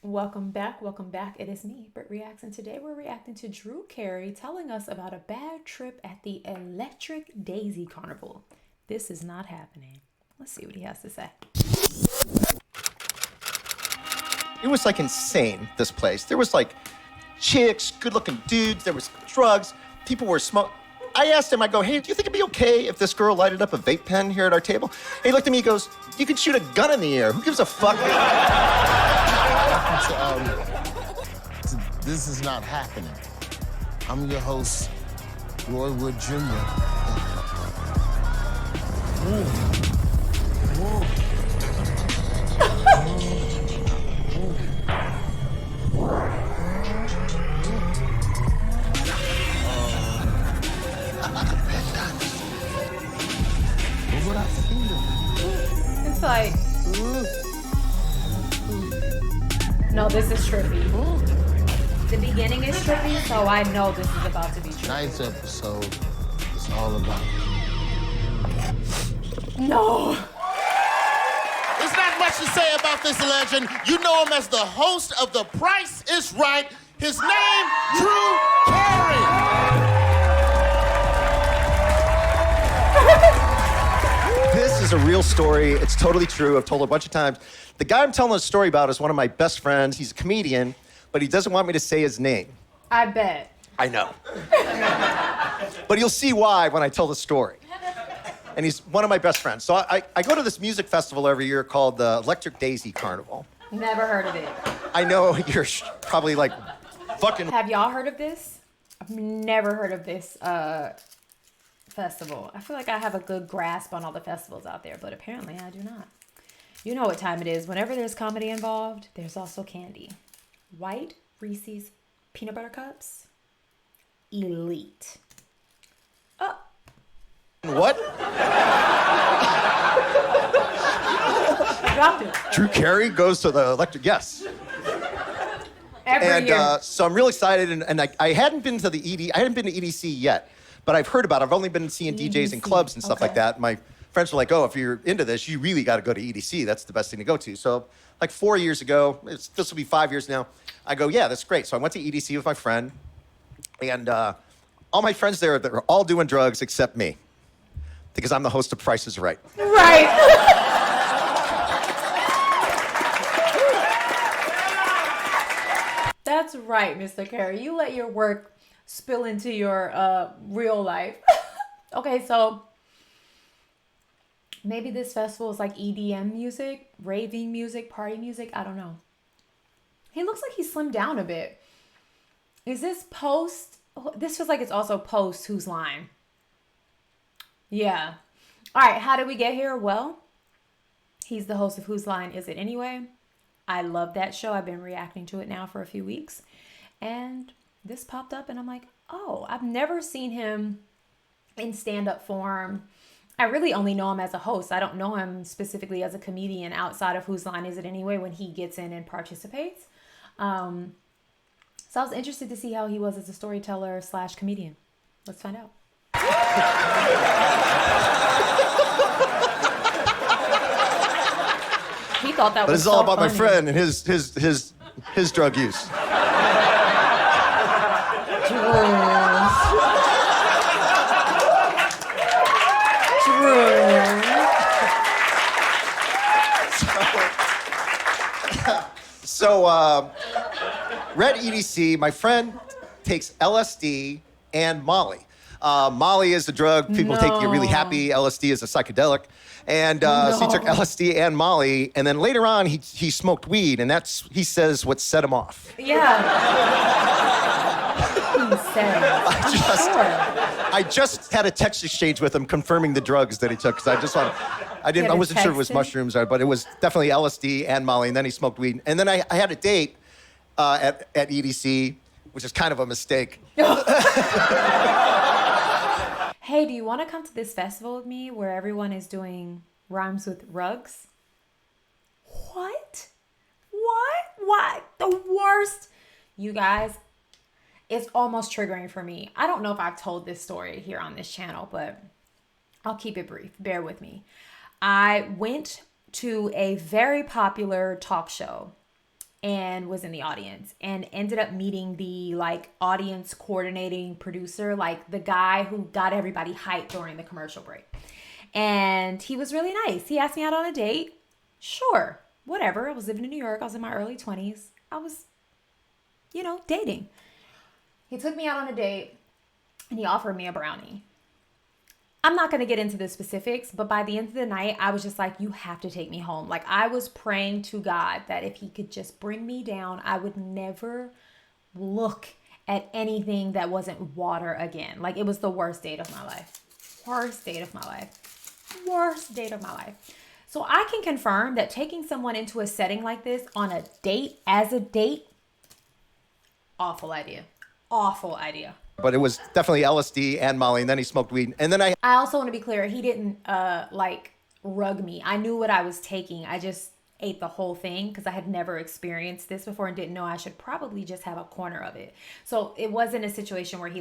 Welcome back. Welcome back. It is me, BrittReacts, and today we're reacting to Drew Carey telling us about a bad trip at the Electric Daisy Carnival. This is not happening. Let's see what he has to say. It was like insane, this place. There was like chicks, good-looking dudes, there was drugs, people were smoking. I asked him, I go, hey, do you think it'd be okay if this girl lighted up a vape pen here at our table? He looked at me, he goes, you could shoot a gun in the air. Who gives a fuck? This is not happening. I'm your host, Roy Wood Jr. It's like, no, this is trippy. The beginning is trippy, so I know this is about to be trippy. Tonight's episode is all about No. There's not much to say about this legend. You know him as the host of The Price is Right. His name, Drew Carey. This is a real story. It's totally true. I've told it a bunch of times. The guy I'm telling the story about is one of my best friends. He's a comedian, but he doesn't want me to say his name. I bet. I know. But you'll see why when I tell the story. And he's one of my best friends. So I go to this music festival every year called the Electric Daisy Carnival. Never heard of it. I know you're probably like, fucking... Have y'all heard of this? I've never heard of this festival. I feel like I have a good grasp on all the festivals out there, but apparently I do not. You know what time it is. Whenever there's comedy involved, there's also candy. White Reese's peanut butter cups. Elite. Oh. What? I dropped it. Drew Carey goes to the electric... Yes. Every year. So I'm real excited, and I hadn't been to the I hadn't been to EDC yet, but I've heard about it. I've only been seeing DJs in clubs and stuff like that. My friends were like, oh, if you're into this, you really got to go to EDC. That's the best thing to go to. So like 4 years ago, this will be 5 years now, I go, yeah, that's great. So I went to EDC with my friend, and all my friends there, they're all doing drugs except me, because I'm the host of Price is Right. Right. That's right, Mr. Carey. You let your work spill into your real life. Okay, so maybe this festival is like EDM music, raving music, party music. I don't know. He looks like he slimmed down a bit. Is this post? This feels like it's also post Whose Line? Yeah. All right, how did we get here? Well, he's the host of Whose Line Is It Anyway? I love that show. I've been reacting to it now for a few weeks. And this popped up and I'm like, oh, I've never seen him in stand-up form. I really only know him as a host. I don't know him specifically as a comedian outside of Whose Line Is It Anyway when he gets in and participates. So I was interested to see how he was as a storyteller / comedian. Let's find out. He thought that But was it's all so about my funny. friend and his drug use. So, we're at EDC. My friend takes LSD and Molly. Molly is the drug people take to get really happy. LSD is a psychedelic. And so he took LSD and Molly, and then later on he smoked weed, and that's, he says, what set him off. Yeah. He said. I just had a text exchange with him confirming the drugs that he took, because I wasn't sure if it was mushrooms, but it was definitely LSD and Molly, and then he smoked weed. And then I had a date at EDC, which is kind of a mistake. Hey, do you want to come to this festival with me where everyone is doing rhymes with rugs? What? What? The worst. You guys, it's almost triggering for me. I don't know if I've told this story here on this channel, but I'll keep it brief. Bear with me. I went to a very popular talk show and was in the audience and ended up meeting the like audience coordinating producer, like the guy who got everybody hyped during the commercial break. And he was really nice. He asked me out on a date. Sure, whatever. I was living in New York. I was in my early 20s. I was, dating. He took me out on a date and he offered me a brownie. I'm not going to get into the specifics, but by the end of the night, I was just like, you have to take me home. Like, I was praying to God that if he could just bring me down, I would never look at anything that wasn't water again. Like, it was the worst date of my life. Worst date of my life. Worst date of my life. So I can confirm that taking someone into a setting like this on a date, as a date, awful idea. Awful idea. But it was definitely LSD and Molly, and then he smoked weed. And then I also want to be clear, he didn't rug me. I knew what I was taking. I just ate the whole thing because I had never experienced this before and didn't know I should probably just have a corner of it. So it wasn't a situation where he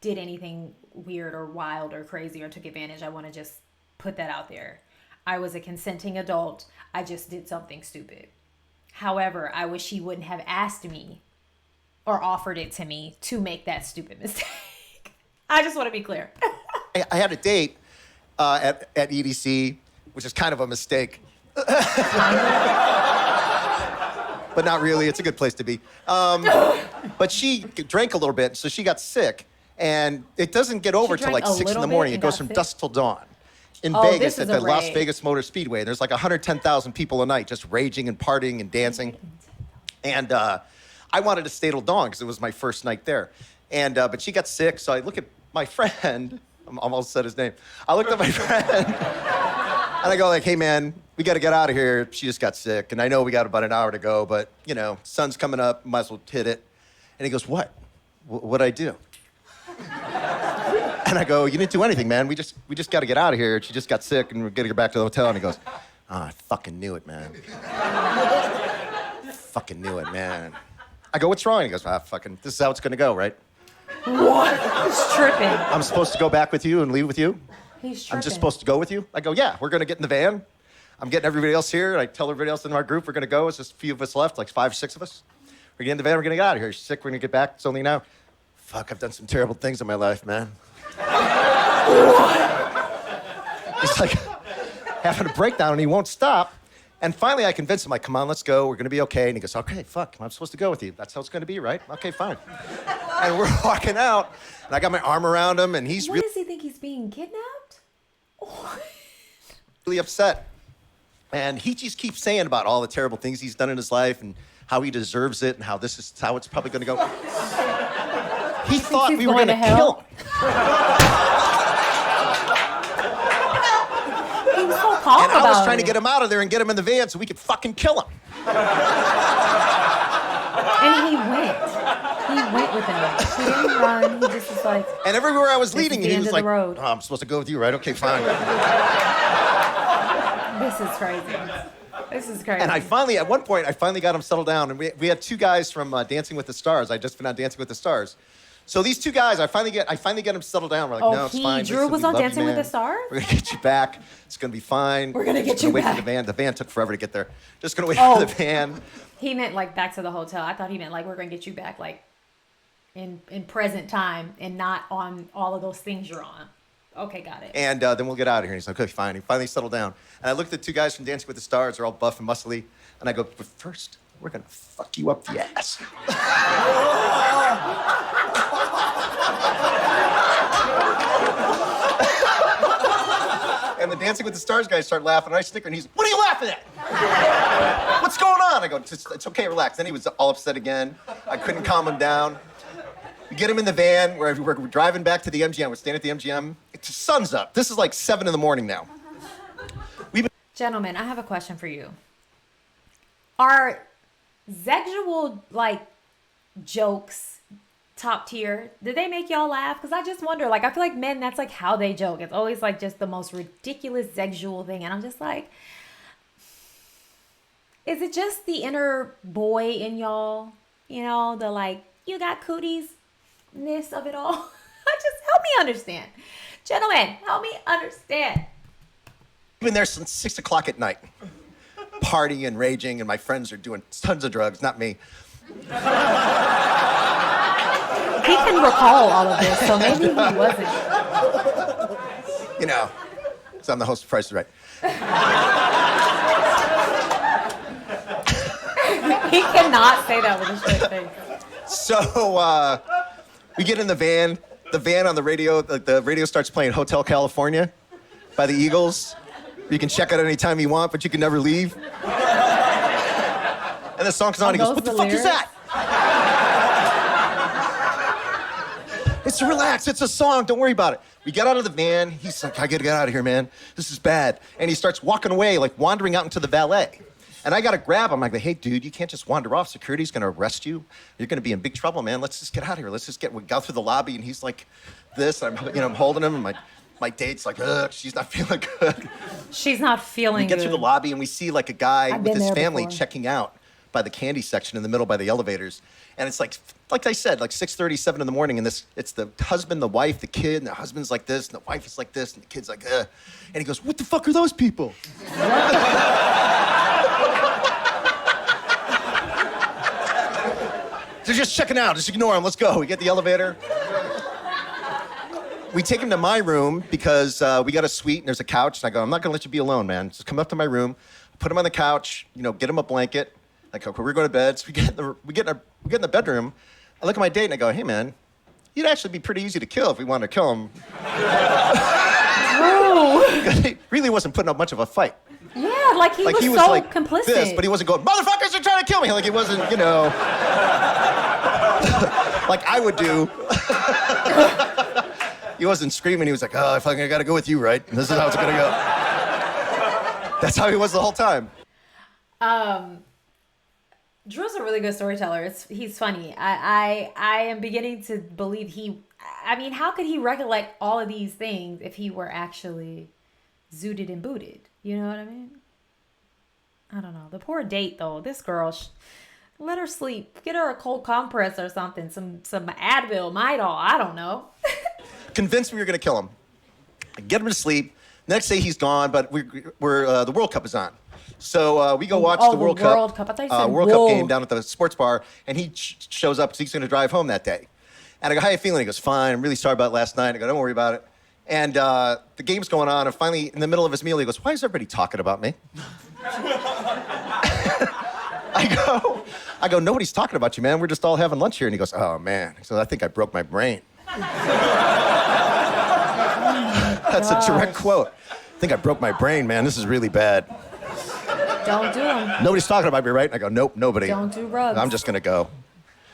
did anything weird or wild or crazy or took advantage. I want to just put that out there. I was a consenting adult. I just did something stupid. However, I wish he wouldn't have asked me or offered it to me to make that stupid mistake. I just want to be clear. I had a date at EDC, which is kind of a mistake. But not really. It's a good place to be. But she drank a little bit, so she got sick. And it doesn't get over till like 6 in the morning. It goes from dusk till dawn. In Vegas at the Las Vegas Motor Speedway. There's like 110,000 people a night just raging and partying and dancing. And I wanted to stay till dawn because it was my first night there. And but she got sick, so I look at my friend. I almost said his name. I looked at my friend and I go like, hey man, we got to get out of here. She just got sick. And I know we got about an hour to go, but sun's coming up, might as well hit it. And he goes, what? What'd I do? And I go, you didn't do anything, man. We just got to get out of here. She just got sick and we're going to get back to the hotel. And he goes, I fucking knew it, man. Fucking knew it, man. I go, what's wrong? He goes, this is how it's going to go, right? What? He's tripping. I'm supposed to go back with you and leave with you? He's tripping. I'm just supposed to go with you? I go, yeah, we're going to get in the van. I'm getting everybody else here. And I tell everybody else in our group, we're going to go. It's just a few of us left, like 5 or 6 of us. We're getting in the van. We're going to get out of here. She's sick. We're going to get back. It's only now. Fuck, I've done some terrible things in my life, man. He's like having a breakdown and he won't stop. And finally I convince him, like, come on, let's go. We're going to be okay. And he goes, okay, fuck, I'm supposed to go with you. That's how it's going to be, right? Okay, fine. And we're walking out and I got my arm around him and he's What does he think, he's being kidnapped? really upset. And he just keeps saying about all the terrible things he's done in his life and how he deserves it and how this is how it's probably going to go. He thought we were going to kill him. He was so calm And I was trying about to get him out of there and get him in the van so we could fucking kill him. And he went. He went with him. He didn't run. He just was like. And everywhere I was leading, he was like, oh, I'm supposed to go with you, right? Okay, fine. This is crazy. This is crazy. And at one point, I finally got him settled down. And we had 2 guys from Dancing with the Stars. I just been on Dancing with the Stars. So these 2 guys, I finally get them settled down. We're like, no, it's fine. Drew was on Dancing with the Stars? We're going to get you back. It's going to be fine. We're going to get you wait back. for the van. The van took forever to get there. Just going to wait for the van. He meant like back to the hotel. I thought he meant like we're going to get you back like in present time and not on all of those things you're on. Okay, got it. And then we'll get out of here. And he's like, okay, fine. He finally settled down. And I looked at 2 guys from Dancing with the Stars. They're all buff and muscly. And I go, but first, we're going to fuck you up the ass. And the Dancing with the Stars guys start laughing. And I snicker. And he's, what are you laughing at? What's going on? I go, it's okay, relax. Then he was all upset again. I couldn't calm him down. We get him in the van. We're driving back to the MGM. We're staying at the MGM. It's sun's up. This is like 7 in the morning now. Gentlemen, I have a question for you. Are sexual jokes top tier? Did they make y'all laugh? Because I just wonder. I feel like men, that's how they joke. It's always just the most ridiculous sexual thing, and I'm just like, is it just the inner boy in y'all? You got cooties-ness of it all. Just help me understand. Gentlemen, help me understand. We've been there since 6 o'clock at night. partying and raging, and my friends are doing tons of drugs, not me. He can recall all of this, so maybe he wasn't. You know, because I'm the host of Price is Right. He cannot say that with a straight face. So we get in the van. The van on the radio, the radio starts playing Hotel California by the Eagles. You can check out anytime you want, but you can never leave. And the song's on. He goes, "What the fuck is that?" It's relax. It's a song. Don't worry about it. We get out of the van. He's like, "I gotta get out of here, man. This is bad." And he starts walking away, like wandering out into the valet. And I gotta grab him. I'm like, "Hey, dude, you can't just wander off. Security's gonna arrest you. You're gonna be in big trouble, man. Let's just get out of here. Let's just get." We go through the lobby, and he's like, "This." I'm holding him, and my date's like, "Ugh, she's not feeling good." She's not feeling We get good. through the lobby, and we see like a guy I've with been his there family before. checking out by the candy section in the middle by the elevators. And it's like I said, like 6:30, 7 in the morning, and it's the husband, the wife, the kid, and the husband's like this, and the wife is like this, and the kid's like, ugh. And he goes, "What the fuck are those people?" They're just checking out. Just ignore them. Let's go. We get the elevator. We take him to my room because we got a suite and there's a couch. And I go, "I'm not going to let you be alone, man. Just come up to my room, put him on the couch, get him a blanket." Like, okay, we're going to bed. So we get in the bedroom. I look at my date and I go, "Hey, man, he'd actually be pretty easy to kill if we wanted to kill him." He really wasn't putting up much of a fight. Yeah, like he was so like complicit. This, but he wasn't going, "Motherfuckers are trying to kill me." Like he wasn't, like I would do. He wasn't screaming. He was like, "Oh, I got to go with you, right? And this is how it's going to go." That's how he was the whole time. Drew's a really good storyteller. He's funny. I am beginning to believe how could he recollect all of these things if he were actually zooted and booted? You know what I mean? I don't know. The poor date, though. This girl, let her sleep. Get her a cold compress or something. Some Advil, Midol. I don't know. Convinced we were going to kill him. I get him to sleep. Next day he's gone, but we're the World Cup is on. So we go watch the World Cup. World Cup. I thought you said World Cup game down at the sports bar, and he shows up because he's going to drive home that day. And I go, "How you feeling?" He goes, "Fine. I'm really sorry about last night." I go, "Don't worry about it." And the game's going on, and finally, in the middle of his meal, he goes, "Why is everybody talking about me?" I go, "Nobody's talking about you, man. We're just all having lunch here." And he goes, "Oh, man." So I think I broke my brain. That's a direct quote. "I think I broke my brain, man. This is really bad." Don't do them. "Nobody's talking about me, right?" And I go, "Nope, nobody." Don't do rugs. "I'm just going to go."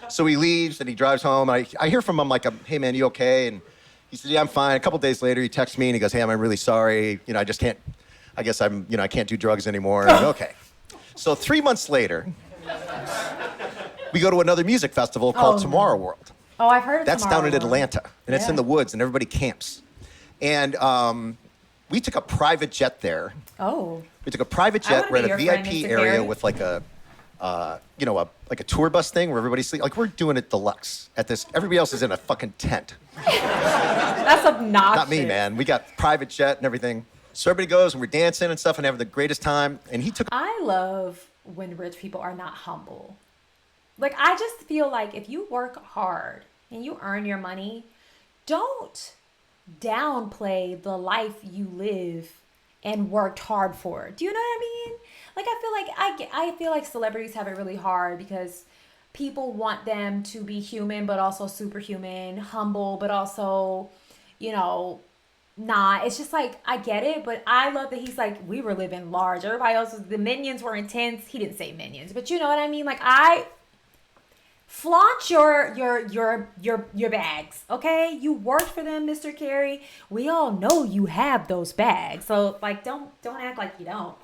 So he leaves, and he drives home. I hear from him like, "Hey, man, you okay?" And he said, "Yeah, I'm fine." A couple days later, he texts me, and he goes, "Hey, I'm really sorry. I just can't, I guess I can't do drugs anymore." And I go, "Okay." So 3 months later, we go to another music festival called TomorrowWorld. Oh, I've heard of That's down in TomorrowWorld. Atlanta, and it's in the woods, and everybody camps. And we took a private jet there. Oh. We took a private I jet. wanna We're be at a your VIP friend, Mr. area Carey. with like a tour bus thing where everybody sleeps. Like we're doing it deluxe at this. Everybody else is in a fucking tent. That's obnoxious. Not me, man. We got private jet and everything. So everybody goes and we're dancing and stuff and having the greatest time. And he took. I love when rich people are not humble. Like, I just feel like if you work hard and you earn your money, don't downplay the life you live and worked hard for. Do you know what I mean? Like, I feel like celebrities have it really hard because people want them to be human, but also superhuman, humble, but also, not. It's just like, I get it, but I love that he's like, we were living large. Everybody else the minions were intense. He didn't say minions, but you know what I mean? Like, I flaunt your bags, okay? You worked for them, Mr. Carey. We all know you have those bags. So like, don't act like you don't,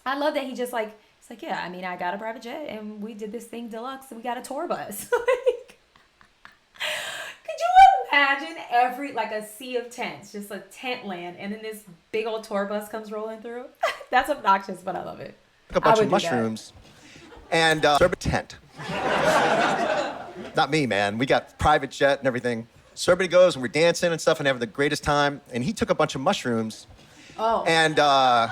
I love that he just like, it's like, yeah, I mean, I got a private jet and we did this thing deluxe and we got a tour bus. Like, could you imagine a sea of tents, just a tent land, and then this big old tour bus comes rolling through? That's obnoxious, but I love it. A bunch of mushrooms and serve a tent. Not me, man. We got private jet and everything. So everybody goes and we're dancing and stuff and having the greatest time. And he took a bunch of mushrooms. Oh. And I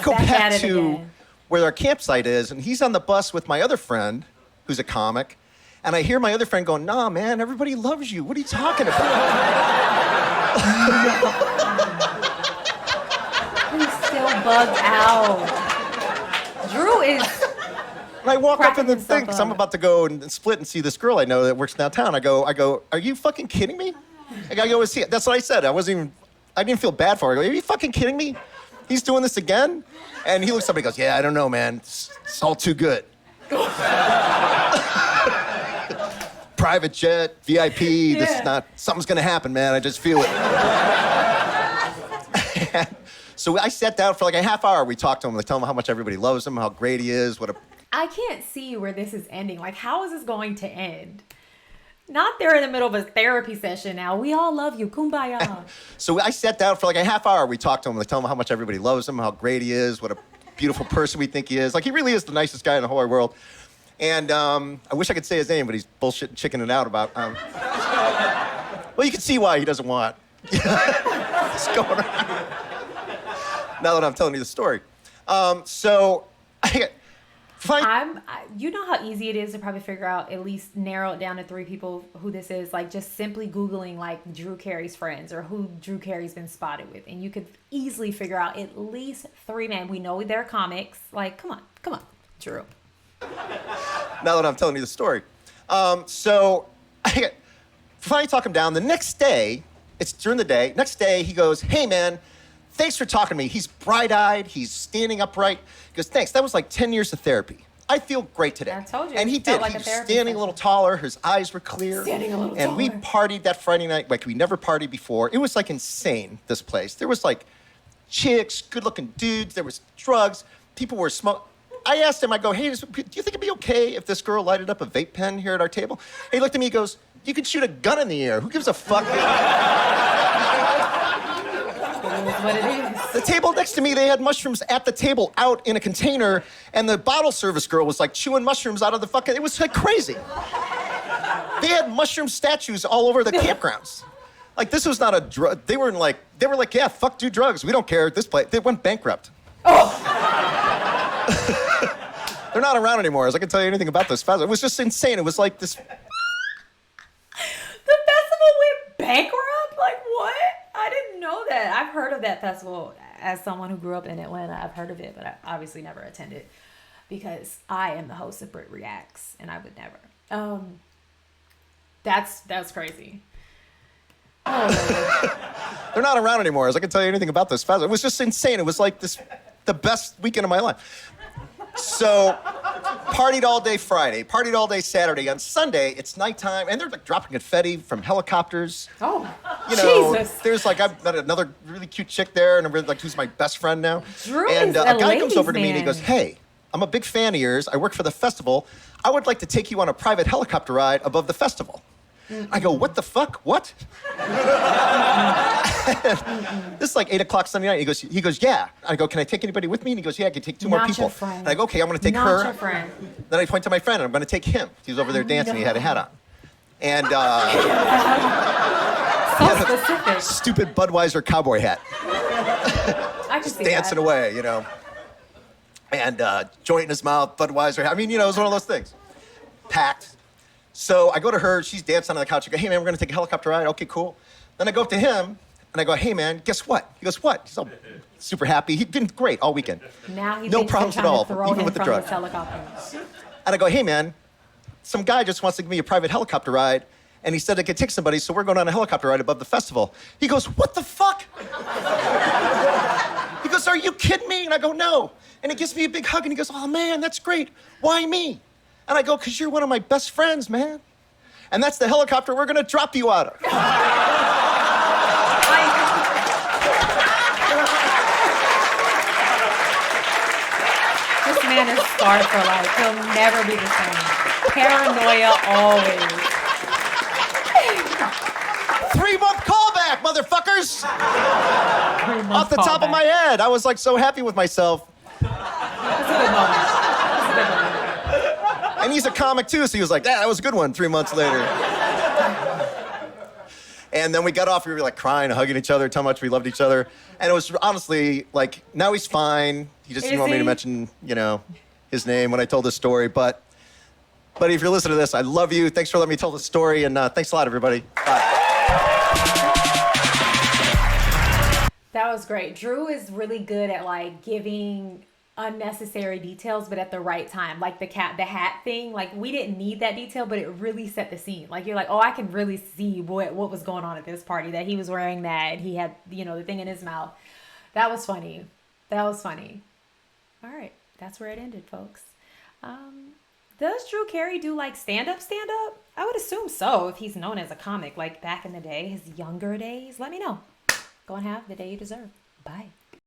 go back to where our campsite is, and he's on the bus with my other friend, who's a comic, and I hear my other friend going, "Nah, man, everybody loves you. What are you talking about?" He's still bugged out. Drew is. And I walk up in the Cracking thing because I'm himself up. about to go and split and see this girl I know that works downtown. I go, "Are you fucking kidding me?" I go, "Is he?" That's what I said. I didn't feel bad for her. I go, "Are you fucking kidding me? He's doing this again?" And he looks up and he goes, "Yeah, I don't know, man. It's all too good." Private jet, VIP, this is not, something's gonna happen, man. I just feel it. So I sat down for like a half hour. We talked to him. I tell him how much everybody loves him, how great he is, what a... I can't see where this is ending. Like, how is this going to end? Not they're in the middle of a therapy session now. We all love you. Kumbaya. So I sat down for like a half hour. We talked to him. I tell him how much everybody loves him, how great he is, what a beautiful person we think he is. Like, he really is the nicest guy in the whole wide world. And I wish I could say his name, but he's bullshit chickening out about... Well, you can see why he doesn't want what's going on. Now that I'm telling you the story. You know how easy it is to probably figure out, at least narrow it down to 3 people who this is. Like, just simply Googling, like, Drew Carey's friends or who Drew Carey's been spotted with. And you could easily figure out at least 3 men. We know they're comics. Like, come on, Drew. Now that I'm telling you the story. Finally talk him down. The next day, it's during the day, next day he goes, "Hey man, thanks for talking to me." He's bright-eyed, he's standing upright. He goes, "Thanks, that was like 10 years of therapy. I feel great today." I told you. And he it felt did. like He a was therapy standing a little taller, his eyes were clear. Standing a little and we taller. partied that Friday night like we never partied before. It was like insane, this place. There was like chicks, good-looking dudes, there was drugs, people were smoking. I asked him, I go, "Hey, do you think it'd be okay if this girl lighted up a vape pen here at our table?" And he looked at me, he goes, "You can shoot a gun in the air. Who gives a fuck?" It is what it is. The table next to me, they had mushrooms at the table out in a container, and the bottle service girl was like chewing mushrooms out of the fucking, it was like crazy. They had mushroom statues all over the campgrounds. Like, this was not a drug, they were like, "Yeah, fuck, do drugs. We don't care at this place." They went bankrupt. Oh. They're not around anymore, as I can tell you anything about this festival. It was just insane. It was like this. The festival went bankrupt? Like, what? I didn't know that. I've heard of that festival as someone who grew up in Atlanta. I've heard of it, but I obviously never attended because I am the host of BrittReacts, and I would never. That's crazy. Oh. They're not around anymore, as I can tell you anything about this festival. It was just insane. It was like the best weekend of my life. So, partied all day Friday, partied all day Saturday. On Sunday, it's nighttime, and they're like dropping confetti from helicopters. Oh, You know, Jesus. there's like, I've met another really cute chick there, and I'm really, like, who's my best friend now. Drew and is a a guy comes ladies' over to me and he man. goes, "Hey, I'm a big fan of yours. I work for the festival. I would like to take you on a private helicopter ride above the festival." I go, "What the fuck? What?" This is like 8 o'clock Sunday night. He goes, "Yeah." I go, "Can I take anybody with me?" And he goes, "Yeah, I can take 2 more Not people." your friend. And I go, "Okay, I'm going to take Not her." your friend. Then I point to my friend, and I'm going to take him. He was over there dancing. He had a hat on. And So specific. stupid Budweiser cowboy hat. I can see Dancing that. away, you know. And joint in his mouth, Budweiser. I mean, you know, it was one of those things. Packed. So I go to her, she's dancing on the couch. I go, "Hey, man, we're going to take a helicopter ride." "Okay, cool." Then I go up to him, and I go, "Hey, man, guess what?" He goes, "What?" He's all super happy. He'd been great all weekend. Now he No thinks problems they're at trying all, to throw even him with the from drug. this helicopter. And I go, "Hey, man, some guy just wants to give me a private helicopter ride, and he said I could take somebody, so we're going on a helicopter ride above the festival." He goes, "What the fuck?" He goes, "Are you kidding me?" And I go, "No." And he gives me a big hug, and he goes, "Oh, man, that's great. Why me?" And I go, "Because you're one of my best friends, man. And that's the helicopter we're going to drop you out of." This man is scarred for life. He'll never be the same. Paranoia always. 3-month callback, motherfuckers! Off the top of my head. I was like so happy with myself. That's a good moment. That's a good moment. And he's a comic too, so he was like, "Yeah, that was a good one," 3 months later. And then we got off, we were like crying, hugging each other, how much we loved each other. And it was honestly like, now he's fine. He just didn't want me to mention, his name when I told this story. But if you're listening to this, I love you. Thanks for letting me tell the story, and thanks a lot, everybody. Bye. That was great. Drew is really good at like giving unnecessary details, but at the right time. Like the hat thing. Like we didn't need that detail, but it really set the scene. Like you're like, oh, I can really see what was going on at this party. That he was wearing that. And he had the thing in his mouth. That was funny. All right, that's where it ended, folks. Does Drew Carey do like stand up? I would assume so if he's known as a comic like back in the day, his younger days. Let me know. Go and have the day you deserve. Bye.